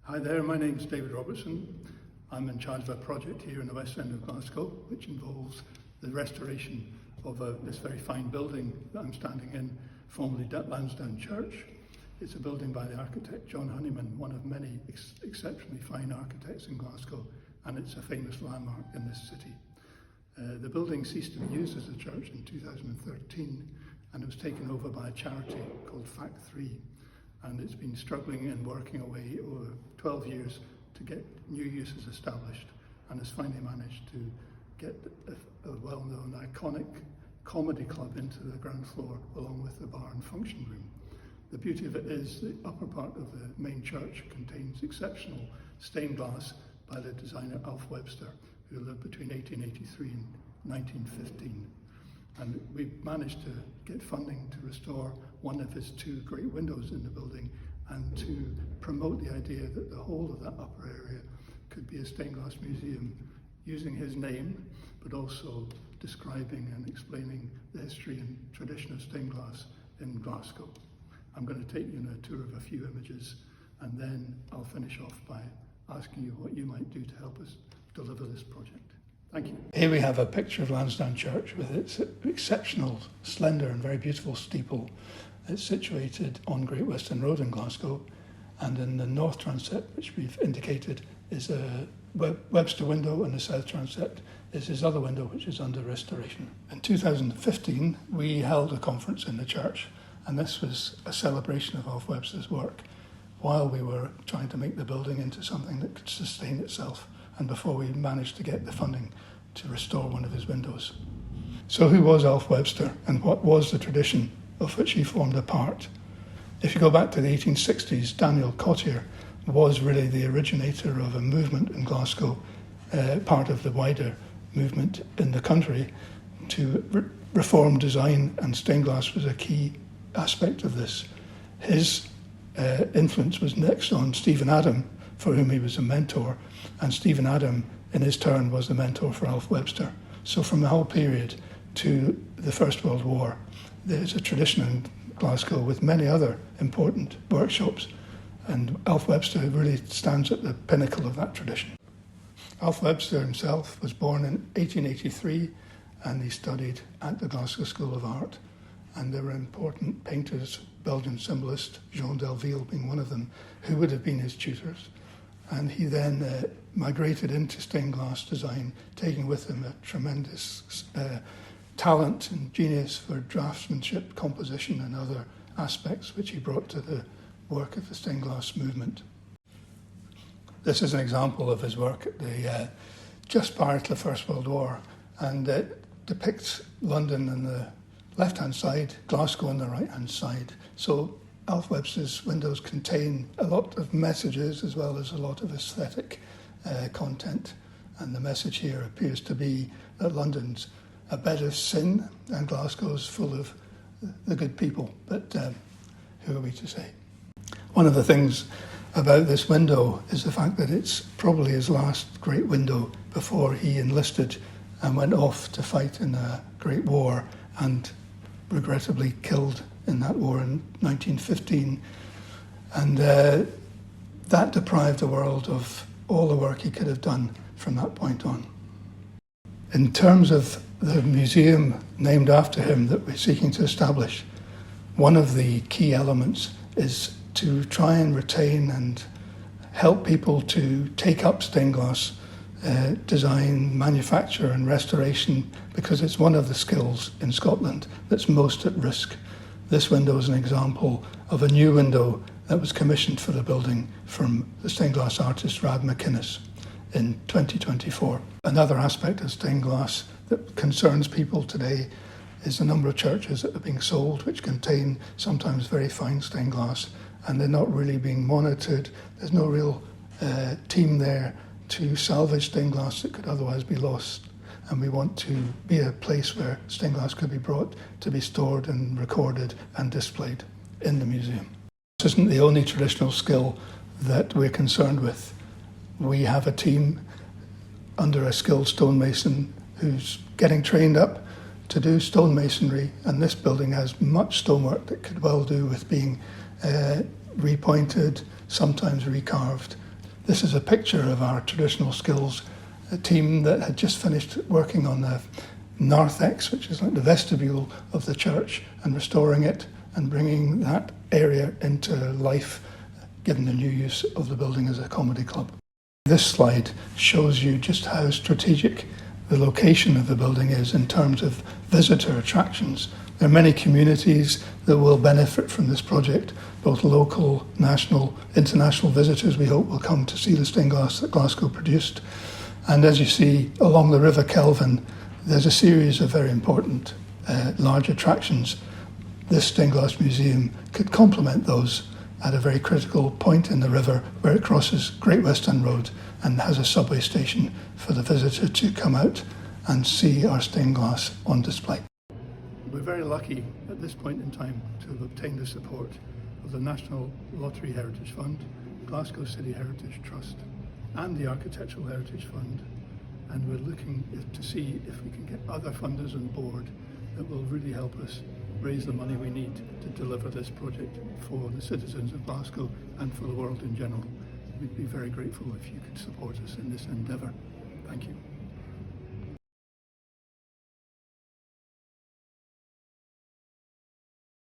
Hi there, my name's David Robertson. I'm in charge of a project here in the West End of Glasgow, which involves the restoration of this very fine building that I'm standing in, formerly Lansdowne Church. It's a building by the architect John Honeyman, one of many exceptionally fine architects in Glasgow, and it's a famous landmark in this city. The building ceased to be used as a church in 2013, and it was taken over by a charity called Fact 3. And it's been struggling and working away over 12 years to get new uses established, and has finally managed to get a well-known iconic comedy club into the ground floor along with the bar and function room. The beauty of it is the upper part of the main church contains exceptional stained glass by the designer Alf Webster, who lived between 1883 and 1915. And we managed to get funding to restore one of his two great windows in the building and to promote the idea that the whole of that upper area could be a stained glass museum using his name, but also describing and explaining the history and tradition of stained glass in Glasgow. I'm going to take you on a tour of a few images, and then I'll finish off by asking you what you might do to help us deliver this project. Thank you. Here we have a picture of Lansdowne Church with its exceptional, slender and very beautiful steeple. It's situated on Great Western Road in Glasgow, and in the north transept, which we've indicated, is a Webster window, and the south transept is his other window, which is under restoration. In 2015, we held a conference in the church, and this was a celebration of Alf Webster's work while we were trying to make the building into something that could sustain itself, and before we managed to get the funding to restore one of his windows. So who was Alf Webster, and what was the tradition of which he formed a part? If you go back to the 1860s, Daniel Cottier was really the originator of a movement in Glasgow, part of the wider movement in the country, to reform design, and stained glass was a key aspect of this. His influence was next on Stephen Adam, for whom he was a mentor, and Stephen Adam in his turn was the mentor for Alf Webster. So from the whole period to the First World War, there's a tradition in Glasgow with many other important workshops, and Alf Webster really stands at the pinnacle of that tradition. Alf Webster himself was born in 1883, and he studied at the Glasgow School of Art, and there were important painters, Belgian symbolist Jean Delville being one of them, who would have been his tutors. And he then migrated into stained glass design, taking with him a tremendous talent and genius for draftsmanship, composition and other aspects which he brought to the work of the stained glass movement. This is an example of his work at the just prior to the First World War, and it depicts London on the left-hand side, Glasgow on the right-hand side. So Alf Webster's windows contain a lot of messages as well as a lot of aesthetic content, and the message here appears to be that London's a bed of sin and Glasgow's full of the good people, but who are we to say? One of the things about this window is the fact that it's probably his last great window before he enlisted and went off to fight in a great war, and regrettably killed in that war in 1915, and that deprived the world of all the work he could have done from that point on. In terms of the museum named after him that we're seeking to establish, one of the key elements is to try and retain and help people to take up stained glass design, manufacture and restoration, because it's one of the skills in Scotland that's most at risk. This window is an example of a new window that was commissioned for the building from the stained glass artist Rab McInnes in 2024. Another aspect of stained glass that concerns people today is the number of churches that are being sold which contain sometimes very fine stained glass, and they're not really being monitored. There's no real team there to salvage stained glass that could otherwise be lost, and we want to be a place where stained glass could be brought to be stored and recorded and displayed in the museum. This isn't the only traditional skill that we're concerned with. We have a team under a skilled stonemason who's getting trained up to do stonemasonry, and this building has much stonework that could well do with being repointed, sometimes recarved, This is a picture of our traditional skills team that had just finished working on the narthex, which is like the vestibule of the church, and restoring it and bringing that area into life, given the new use of the building as a comedy club. This slide shows you just how strategic the location of the building is in terms of visitor attractions. There are many communities that will benefit from this project, both local, national, international visitors we hope will come to see the stained glass that Glasgow produced. And as you see, along the River Kelvin, there's a series of very important large attractions. This stained glass museum could complement those at a very critical point in the river where it crosses Great Western Road and has a subway station for the visitor to come out and see our stained glass on display. We're very lucky at this point in time to have obtained the support of the National Lottery Heritage Fund, Glasgow City Heritage Trust and the Architectural Heritage Fund, and we're looking to see if we can get other funders on board that will really help us raise the money we need to deliver this project for the citizens of Glasgow and for the world in general. We'd be very grateful if you could support us in this endeavour. Thank you.